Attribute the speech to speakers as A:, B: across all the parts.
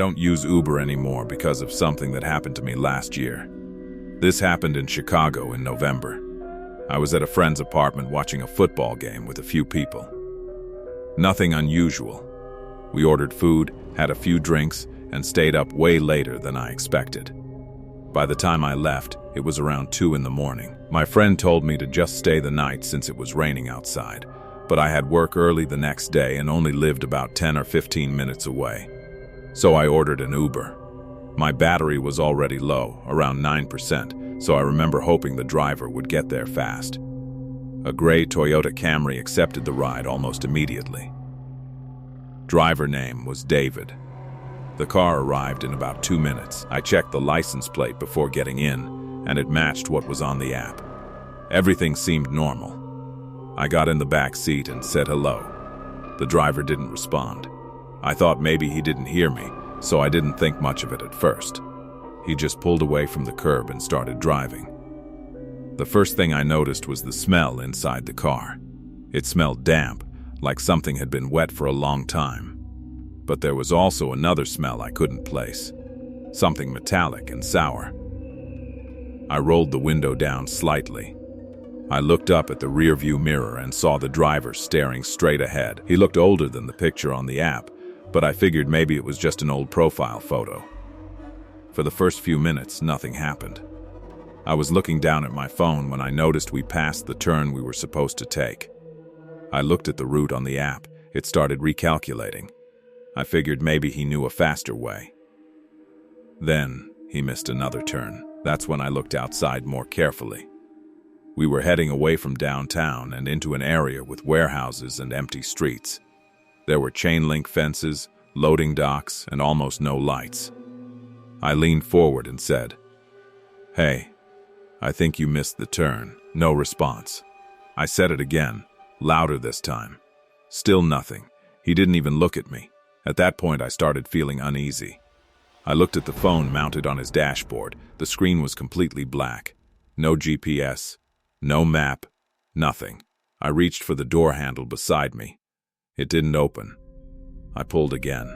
A: don't use Uber anymore because of something that happened to me last year. This happened in Chicago in November. I was at a friend's apartment watching a football game with a few people. Nothing unusual. We ordered food, had a few drinks, and stayed up way later than I expected. By the time I left, it was around 2 in the morning. My friend told me to just stay the night since it was raining outside, but I had work early the next day and only lived about 10 or 15 minutes away. So I ordered an Uber. My battery was already low, around 9%, so I remember hoping the driver would get there fast. A gray Toyota Camry accepted the ride almost immediately. Driver name was David. The car arrived in about 2 minutes. I checked the license plate before getting in, and it matched what was on the app. Everything seemed normal. I got in the back seat and said hello. The driver didn't respond. I thought maybe he didn't hear me, so I didn't think much of it at first. He just pulled away from the curb and started driving. The first thing I noticed was the smell inside the car. It smelled damp, like something had been wet for a long time. But there was also another smell I couldn't place. Something metallic and sour. I rolled the window down slightly. I looked up at the rearview mirror and saw the driver staring straight ahead. He looked older than the picture on the app, but I figured maybe it was just an old profile photo. For the first few minutes, nothing happened. I was looking down at my phone when I noticed we passed the turn we were supposed to take. I looked at the route on the app. It started recalculating. I figured maybe he knew a faster way. Then he missed another turn. That's when I looked outside more carefully. We were heading away from downtown and into an area with warehouses and empty streets. There were chain-link fences, loading docks, and almost no lights. I leaned forward and said, "Hey, I think you missed the turn." No response. I said it again, louder this time. Still nothing. He didn't even look at me. At that point, I started feeling uneasy. I looked at the phone mounted on his dashboard. The screen was completely black. No GPS, no map, nothing. I reached for the door handle beside me. It didn't open. I pulled again.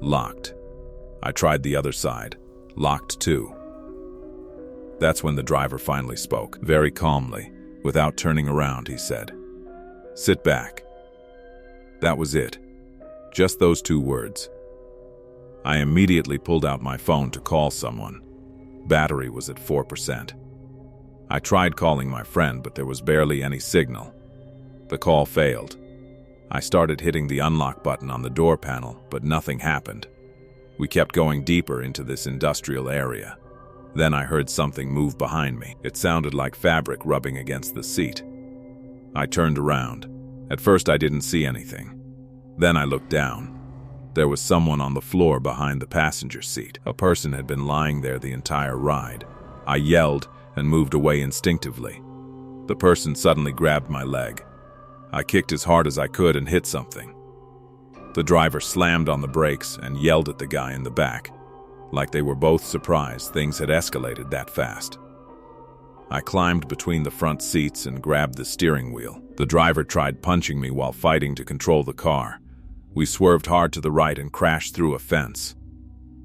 A: Locked. I tried the other side. Locked too. That's when the driver finally spoke, very calmly. Without turning around, he said, "Sit back." That was it. Just those 2 words. I immediately pulled out my phone to call someone. Battery was at 4%. I tried calling my friend, but there was barely any signal. The call failed. I started hitting the unlock button on the door panel, but nothing happened. We kept going deeper into this industrial area. Then I heard something move behind me. It sounded like fabric rubbing against the seat. I turned around. At first I didn't see anything. Then I looked down. There was someone on the floor behind the passenger seat. A person had been lying there the entire ride. I yelled and moved away instinctively. The person suddenly grabbed my leg. I kicked as hard as I could and hit something. The driver slammed on the brakes and yelled at the guy in the back, like they were both surprised things had escalated that fast. I climbed between the front seats and grabbed the steering wheel. The driver tried punching me while fighting to control the car. We swerved hard to the right and crashed through a fence.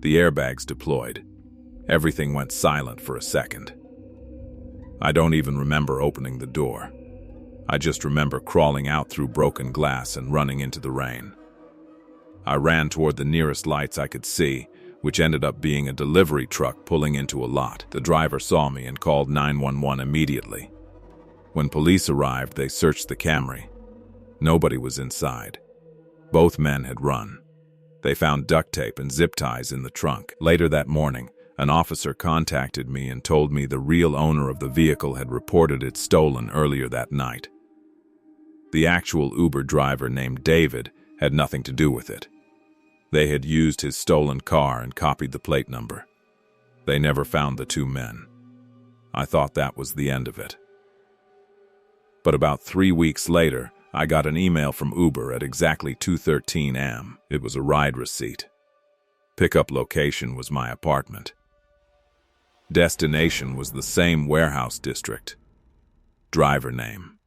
A: The airbags deployed. Everything went silent for a second. I don't even remember opening the door. I just remember crawling out through broken glass and running into the rain. I ran toward the nearest lights I could see, which ended up being a delivery truck pulling into a lot. The driver saw me and called 911 immediately. When police arrived, they searched the Camry. Nobody was inside. Both men had run. They found duct tape and zip ties in the trunk. Later that morning, an officer contacted me and told me the real owner of the vehicle had reported it stolen earlier that night. The actual Uber driver named David had nothing to do with it. They had used his stolen car and copied the plate number. They never found the 2 men. I thought that was the end of it. But about 3 weeks later, I got an email from Uber at exactly 2:13 a.m. It was a ride receipt. Pickup location was my apartment. Destination was the same warehouse district. Driver name: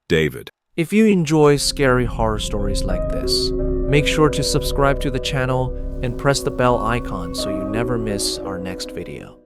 A: David.
B: If you enjoy scary horror stories like this, make sure to subscribe to the channel and press the bell icon so you never miss our next video.